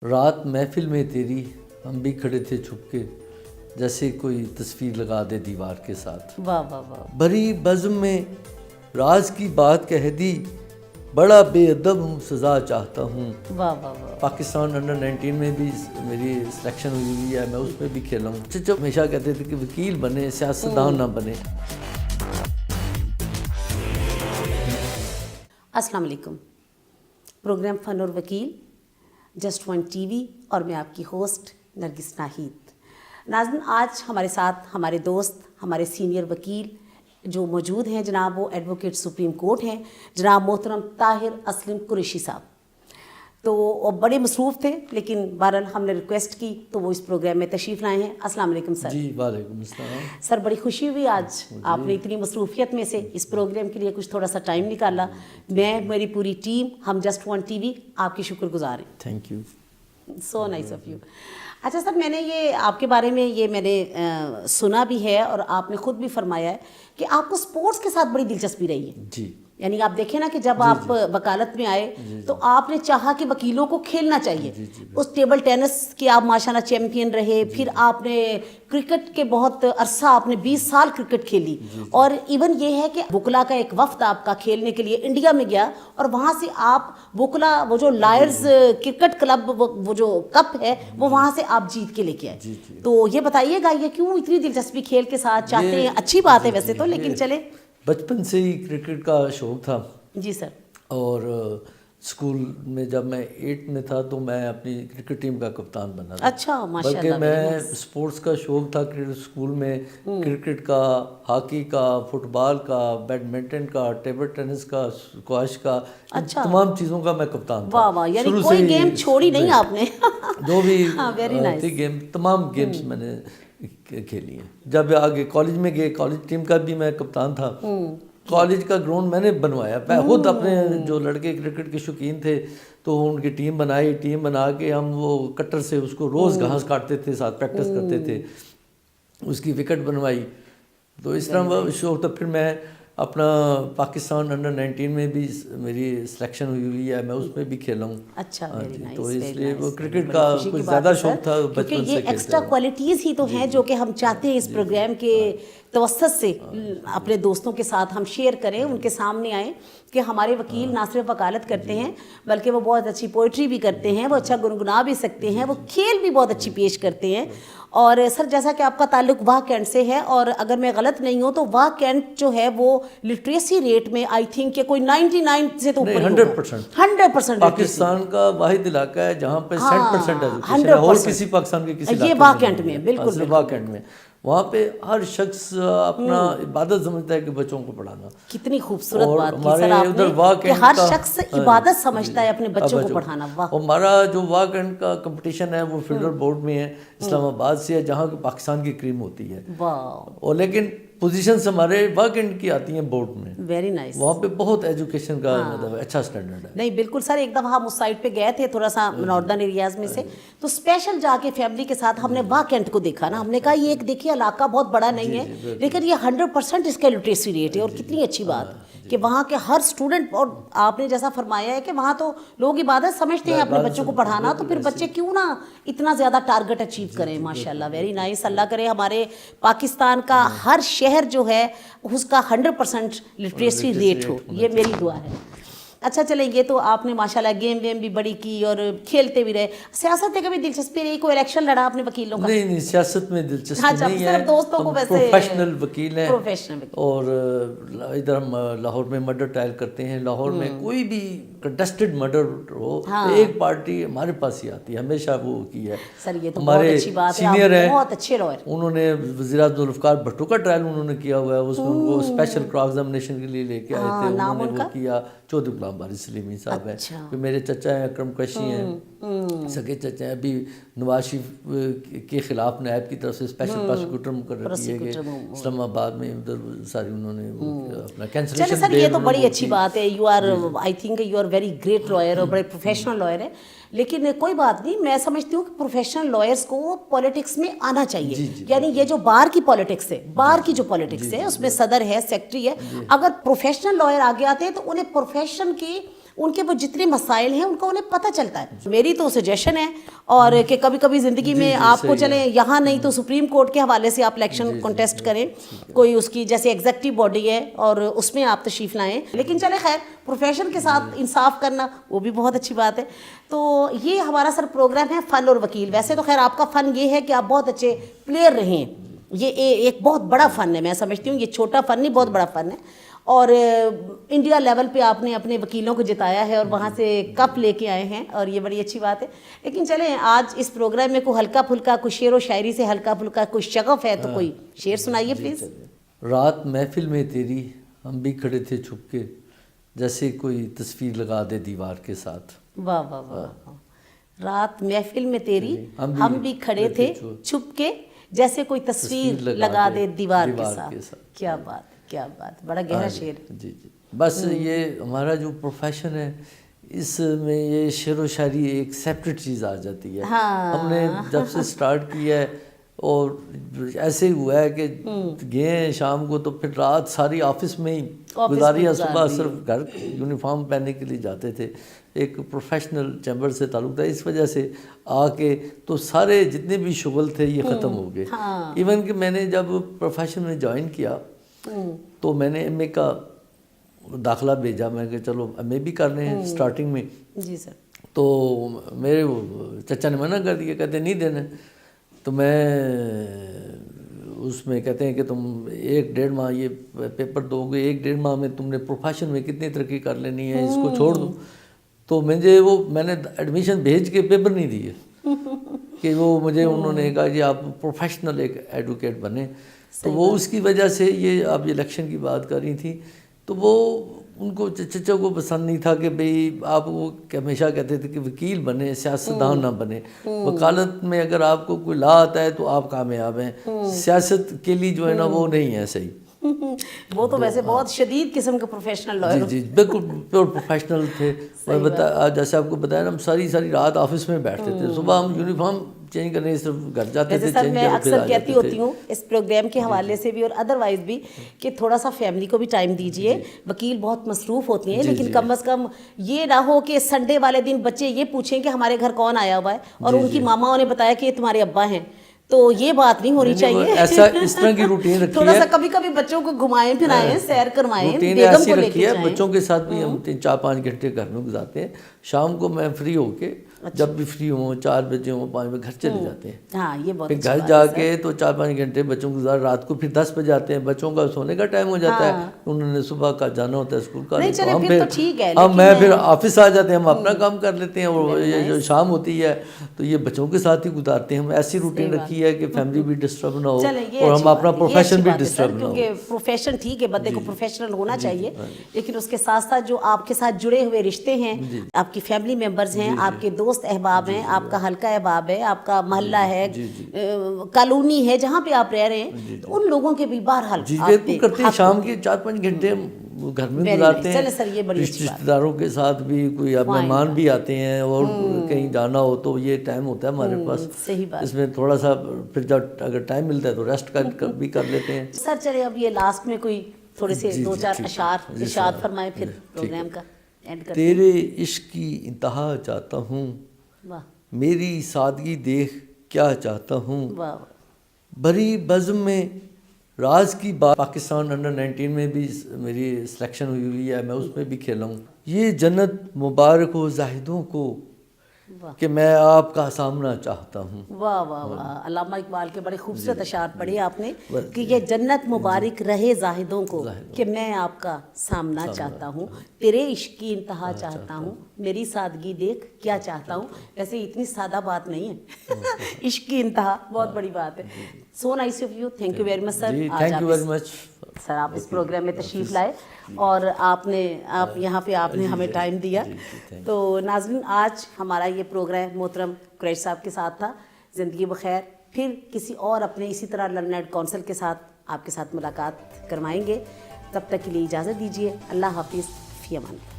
رات محفل میں تیری ہم بھی کھڑے تھے چھپ کے، جیسے کوئی تصویر لگا دے دیوار کے ساتھ۔ واہ واہ واہ، بری بزم میں راز کی بات کہہ دی، بڑا بے ادب ہوں سزا چاہتا ہوں۔ واہ واہ واہ، پاکستان انڈر 19 میں بھی میری سلیکشن ہوئی ہے، میں اس میں بھی کھیلا ہوں۔ چچا ہمیشہ کہتے تھے کہ وکیل بنے، سیاستدان نہ بنے۔ السلام علیکم۔ پروگرام فن اور وکیل، جسٹ ون ٹی وی، اور میں آپ کی ہوسٹ نرگس ناہید۔ ناظرین، آج ہمارے ساتھ ہمارے دوست، ہمارے سینئر وکیل جو موجود ہیں، جناب وہ ایڈوکیٹ سپریم کورٹ ہیں، جناب محترم طاہر اسلم قریشی صاحب۔ تو وہ بڑے مصروف تھے، لیکن بہرحال ہم نے ریکویسٹ کی تو وہ اس پروگرام میں تشریف لائے ہیں۔ السلام علیکم سر۔ جی وعلیکم السلام سر، بڑی خوشی ہوئی آج آپ نے اتنی مصروفیت میں سے اس پروگرام کے لیے کچھ تھوڑا سا ٹائم نکالا۔ میں، میری پوری ٹیم، ہم جسٹ ون ٹی وی آپ کی شکر گزار ہیں۔ Thank you. So nice of you. اچھا سر، میں نے یہ آپ کے بارے میں میں نے سنا بھی ہے اور آپ نے خود بھی فرمایا ہے کہ آپ کو سپورٹس کے ساتھ بڑی دلچسپی رہی ہے۔ جی، یعنی آپ دیکھیں نا کہ جب آپ وکالت میں آئے تو آپ نے چاہا کہ وکیلوں کو کھیلنا چاہیے۔ اس ٹیبل ٹینس کے آپ ماشاءاللہ چیمپئن رہے، پھر آپ نے کرکٹ کے بہت عرصہ، آپ نے 20 سال کرکٹ کھیلی، اور ایون یہ ہے کہ وکلا کا ایک وفد آپ کا کھیلنے کے لیے انڈیا میں گیا، اور وہاں سے آپ وکلا وہ جو لائرز کرکٹ کلب وہ جو کپ ہے وہ وہاں سے آپ جیت کے لے کے آئے۔ تو یہ بتائیے گا یہ کیوں اتنی دلچسپی کھیل کے ساتھ چاہتے ہیں؟ اچھی بات ہے ویسے تو، لیکن چلے۔ بچپن سے ہی کرکٹ کا شوق تھا۔ جی سر۔ اور اسکول میں جب میں 8 میں تھا تو میں اپنی کرکٹ ٹیم کا کپتان بنا تھا۔ اچھا، ماشاءاللہ۔ بلکہ میں اسپورٹس کا شوق تھا، اسکول میں کرکٹ کا، ہاکی کا، فٹ بال کا، بیڈمنٹن کا، ٹیبل ٹینس کا، اسکواش کا، تمام چیزوں کا میں کپتان تھا۔ واہ واہ، یعنی کوئی گیم چھوڑی نہیں آپ نے۔ جو بھی تھی گیم، تمام گیمز میں نے کھیلی ہیں۔ جب آگے کالج میں گئے، کالج ٹیم کا بھی میں کپتان تھا۔ کالج کا گراؤنڈ میں نے بنوایا، میں خود اپنے جو لڑکے کرکٹ کے شوقین تھے تو ان کی ٹیم بنائی، ٹیم بنا کے ہم وہ کٹر سے اس کو روز گھاس کاٹتے تھے، ساتھ پریکٹس کرتے تھے، اس کی وکٹ بنوائی۔ تو اس طرح وہ شوق تھا۔ پھر میں اپنا پاکستان انڈر 19 میں بھی میری سلیکشن ہوئی ہے، میں اس میں بھی کھیلا ہوں۔ اچھا، تو اس لیے وہ کرکٹ کا کچھ زیادہ شوق تھا بچپن سے۔ یہ ایکسٹرا کوالٹیز ہی تو ہیں جو کہ ہم چاہتے ہیں اس پروگرام کے توسط سے اپنے دوستوں کے ساتھ ہم شیئر کریں، ان کے سامنے آئیں کہ ہمارے وکیل نہ صرف وکالت کرتے ہیں بلکہ وہ بہت اچھی پوئٹری بھی کرتے ہیں، وہ اچھا گنگنا بھی سکتے ہیں، وہ کھیل بھی بہت اچھی پیش کرتے ہیں۔ اور سر، جیسا کہ آپ کا تعلق واہ کینٹ سے ہے، اور اگر میں غلط نہیں ہوں تو واہ کینٹ جو ہے وہ لٹریسی ریٹ میں آئی تھنک کہ کوئی 99 سے تو اوپر 100% پاکستان کا واحد علاقہ ہے جہاں پہ 100% ایجوکیشن ہے، اور کسی پاکستان کے کسی علاقے میں، یہ واہ کینٹ میں بالکل واہ کینٹ میں، وہاں پہ ہر شخص اپنا عبادت سمجھتا ہے کہ بچوں کو پڑھانا۔ کتنی خوبصورت بات کی سر آپ نے کہ ہر شخص عبادت سمجھتا ہے اپنے بچوں کو پڑھانا۔ واہ۔ ہمارا جو واہ کینٹ کا کمپٹیشن ہے وہ فیڈرل بورڈ میں ہے، اسلام آباد سے ہے، جہاں پاکستان کی کریم ہوتی ہے۔ اور لیکن پوزیشنز ہمارے واہ کینٹ کی آتی ہیں بورڈ میں۔ Very nice. وہاں پہ بہت ایجوکیشن کا مطلب اچھا اسٹینڈرڈ ہے۔ نہیں بالکل سر، ایک دفعہ ہم اس سائڈ پہ گئے تھے تھوڑا سا ناردرن ایریاز میں سے، تو اسپیشل جا کے فیملی کے ساتھ ہم نے واہ کینٹ کو دیکھا نا، ہم نے کہا یہ ایک دیکھیے علاقہ بہت بڑا نہیں ہے لیکن یہ 100% اس کا لٹریسی ریٹ ہے، اور کتنی اچھی بات کہ وہاں کے ہر اسٹوڈنٹ، اور آپ نے جیسا فرمایا ہے کہ وہاں تو لوگ عبادت سمجھتے ہیں اپنے بچوں کو پڑھانا، تو پھر بچے کیوں نہ اتنا زیادہ ٹارگٹ اچیو کریں۔ ماشاءاللہ، ویری نائس۔ اللہ کرے ہمارے پاکستان کا ہر شہر جو ہے اس کا 100% لٹریسی ریٹ ہو، یہ میری دعا ہے۔ اچھا چلیں، یہ تو آپ نے ماشاءاللہ گیم ویم بھی بڑی کی اور کھیلتے بھی رہے۔ سیاست میں کبھی دلچسپی رہی؟ کوئی الیکشن لڑا آپ نے وکیلوں کا؟ نہیں، سیاست میں دلچسپی نہیں ہے، صرف دوستوں کو ویسے پروفیشنل وکیل ہیں، پروفیشنل وکیل۔ اور ادھر ہم لاہور میں مرڈر ٹرائل کرتے ہیں۔ لاہور میں کوئی بھی کنٹسٹڈ مرڈر ہو، ایک پارٹی ہمارے پاس ہی آتی ہے، ہمیشہ وہ کی ہے۔ سر یہ تو بہت اچھی بات ہے، آپ بہت اچھے لوئر۔ انہوں نے وزیر اعظم ذوالفقار بھٹو کا ٹرائل انہوں نے کیا ہوا ہے، اس میں وہ اسپیشل کراس ایگزامینیشن کے لیے لے کے آئے تھے، انہوں نے وہ کیا۔ چودھری غلام باری سلیمی صاحب ہیں، کہ میرے چچا ہیں اکرم قریشی ہیں، سگے چچا ہیں۔ ابھی نواز شریف کے خلاف نیب کی طرف سے اسپیشل پروسیکیوٹر مقرر کیے گئے اسلام آباد میں، ادھر ساری انہوں نے اپنا کینسلیشن۔ چلے سر، یہ تو بڑی اچھی بات ہے، you are I think you are very great liar اور بڑے پروفیشنل لائر ہیں، لیکن کوئی بات نہیں، میں سمجھتی ہوں کہ پروفیشنل لائرس کو پالیٹکس میں آنا چاہیے۔ یعنی یہ جو بار کی پالیٹکس ہے، بار کی جو پالیٹکس ہے اس میں صدر ہے، سیکٹری ہے، اگر پروفیشنل لائر آگے آتے ہیں تو انہیں پروفیشن کی ان کے وہ جتنے مسائل ہیں ان کا انہیں پتہ چلتا ہے. میری تو سجیشن ہے اور کہ کبھی کبھی زندگی میں آپ کو چلیں یہاں نہیں تو سپریم کورٹ کے حوالے سے آپ الیکشن کنٹیسٹ کریں, کوئی اس کی جیسے ایگزیکٹو باڈی ہے اور اس میں آپ تشریف لائیں. لیکن چلے خیر, پروفیشن کے ساتھ انصاف کرنا وہ بھی بہت اچھی بات ہے. تو یہ ہمارا سر پروگرام ہے فن اور وکیل. ویسے تو خیر آپ کا فن یہ ہے کہ آپ بہت اچھے پلیئر رہے ہیں, یہ ایک بہت بڑا فن ہے, میں سمجھتی ہوں یہ چھوٹا فن نہیں بہت بڑا فن ہے. اور انڈیا لیول پہ آپ نے اپنے وکیلوں کو جتایا ہے اور وہاں سے کپ لے کے آئے ہیں اور یہ بڑی اچھی بات ہے. لیکن چلیں آج اس پروگرام میں کوئی ہلکا پھلکا کوئی شعر و شاعری سے ہلکا پھلکا کوئی شغف ہے تو کوئی شعر سنائیے پلیز. رات محفل میں تیری ہم بھی کھڑے تھے چھپ کے, جیسے کوئی تصویر لگا دے دیوار کے ساتھ. واہ واہ واہ. رات محفل میں تیری ہم بھی کھڑے تھے چھپ کے, جیسے کوئی تصویر لگا دے دیوار کے ساتھ. کیا بات کیا بات, بڑا گہرا شعر. جی جی, بس یہ ہمارا جو پروفیشن ہے اس میں یہ شعر و شاعری ایک سیپریٹ چیز آ جاتی ہے. ہم نے جب سے سٹارٹ کیا ہے اور ایسے ہی ہوا ہے کہ گئے ہیں شام کو تو پھر رات ساری آفس میں ہی گزاری ہے, صبح صرف گھر یونیفارم پہننے کے لیے جاتے تھے. ایک پروفیشنل چیمبر سے تعلق تھا, اس وجہ سے آ کے تو سارے جتنے بھی شغل تھے یہ ختم ہو گئے. ایون کہ میں نے جب پروفیشن میں جوائن کیا تو میں نے ایم اے کا داخلہ بھیجا, میں کہ چلو ایم اے بھی کر رہے ہیں اسٹارٹنگ میں. جی سر. تو میرے چچا نے منع کر دیا, کہتے نہیں دینا. تو میں اس میں کہتے ہیں کہ تم 1-1.5 ماہ یہ پیپر دو گے, 1-1.5 ماہ میں تم نے پروفیشن میں کتنی ترقی کر لینی ہے, اس کو چھوڑ دو. تو میں نے ایڈمیشن بھیج کے پیپر نہیں دیے کہ وہ مجھے انہوں نے کہا کہ آپ پروفیشنل ایک ایڈوکیٹ بنیں. تو وہ اس کی وجہ سے یہ آپ الیکشن کی بات کر رہی تھی, تو وہ ان کو چچا کو پسند نہیں تھا کہ بھئی آپ وہ ہمیشہ کہتے تھے کہ وکیل بنے, سیاستدان نہ بنے. وکالت میں اگر آپ کو کوئی لا آتا ہے تو آپ کامیاب ہیں, سیاست کے لیے جو ہے نا وہ نہیں ہے صحیح. وہ تو ویسے بہت شدید قسم کا پروفیشنل لائر. جی جی بالکل پیور پروفیشنل تھے. میں جیسے آپ کو بتایا نا, ہم ساری رات آفس میں بیٹھتے تھے, صبح ہم یونیفارم چینج کرنے صرف گھر جاتے تھے. سر میں اکثر کہتی ہوتی ہوں اس پروگرام کے حوالے سے بھی اور ادروائز بھی کہ تھوڑا سا فیملی کو بھی ٹائم دیجیے. وکیل بہت مصروف ہوتی ہیں, لیکن کم از کم یہ نہ ہو کہ سنڈے والے دن بچے یہ پوچھیں کہ ہمارے گھر کون آیا ہوا ہے اور ان کی ماما نے بتایا کہ یہ تمہارے ابا ہیں. تو یہ بات نہیں ہونی چاہیے. ایسا اس طرح کی روٹین رکھی ہے, تھوڑا سا کبھی کبھی بچوں کو گھمائیں پھرائیں, سیر کروائیں, روٹین ایسی رکھی ہے. بچوں کے ساتھ بھی ہم 3-4-5 گھنٹے گھر میں گزارتے ہیں. شام کو میں فری ہو کے جب بھی فری ہوں 4 بجے ہوں 5 بجے گھر چلے جاتے ہیں. ہاں یہ بہت پھر گھر جا کے تو 4-5 گھنٹے بچوں کو گزار, رات کو پھر 10 بجے آتے ہیں. بچوں کا سونے کا ٹائم ہو جاتا ہے, انہوں نے صبح کا جانا ہوتا ہے اسکول کا. میں پھر آفس آ جاتے ہیں, ہم اپنا کام کر لیتے ہیں اور جو شام ہوتی ہے تو یہ بچوں کے ساتھ ہی گزارتے ہیں. ہم ایسی روٹین رکھی ہے کہ فیملی بھی ڈسٹرب نہ ہو اور ہم اپنا پروفیشن بھی ڈسٹرب نہ ہو. کیونکہ پروفیشن ٹھیک ہے, بندے کو پروفیشنل ہونا چاہیے, لیکن اس کے ساتھ ساتھ جو آپ کے ساتھ جڑے ہوئے رشتے ہیں, آپ کی فیملی ممبرز ہیں, آپ کے دوست احباب ہیں, آپ کا حلقہ احباب ہے, آپ کا محلہ ہے, کالونی ہے جہاں پہ آپ رہ رہے ہیں, تو ان لوگوں کے بھی بہرحال کرتے ہیں. شام کے 4-5 گھنٹے گھر میں گزارتے ہیں, رشتہ داروں کے ساتھ بھی. کوئی مہمان بھی آتے ہیں اور کہیں جانا ہو تو یہ ٹائم ہوتا ہے ہمارے پاس. اس میں تھوڑا سا پھر جب اگر ٹائم ملتا ہے تو ریسٹ بھی کر لیتے ہیں. سر چلے اب یہ لاسٹ میں کوئی تھوڑے سے 2-4 اشعار ارشاد فرمائیں پھر پروگرام کا اینڈ کرتے ہیں. تیرے عشق کی انتہا چاہتا ہوں, میری سادگی دیکھ کیا چاہتا ہوں, بھری بزم میں راز کی بات. پاکستان انڈر-19 میں بھی میری سلیکشن ہوئی ہے, میں اس میں بھی کھیلا ہوں. یہ جنت مبارک ہو زاہدوں کو کہ میں آپ کا سامنا چاہتا ہوں. واہ واہ واہ. علامہ اقبال کے بڑے خوبصورت اشعار پڑھے آپ نے کہ یہ جنت مبارک رہے زاہدوں کو کہ میں آپ کا سامنا چاہتا ہوں, تیرے عشق کی انتہا چاہتا ہوں, میری سادگی دیکھ کیا چاہتا ہوں. ویسے اتنی سادہ بات نہیں ہے, عشق کی انتہا بہت بڑی بات ہے. So nice of you, thank you very much sir. Thank you very much sir, آپ اس پروگرام میں تشریف لائے اور آپ یہاں پہ آپ نے ہمیں ٹائم دیا. تو ناظرین, آج ہمارا یہ پروگرام محترم قریشی صاحب کے ساتھ تھا. زندگی بخیر. پھر کسی اور اپنے اسی طرح لرنرڈ کونسل کے ساتھ آپ کے ساتھ ملاقات کروائیں گے. تب تک کے لیے اجازت دیجیے. اللہ حافظ, فی امان اللہ.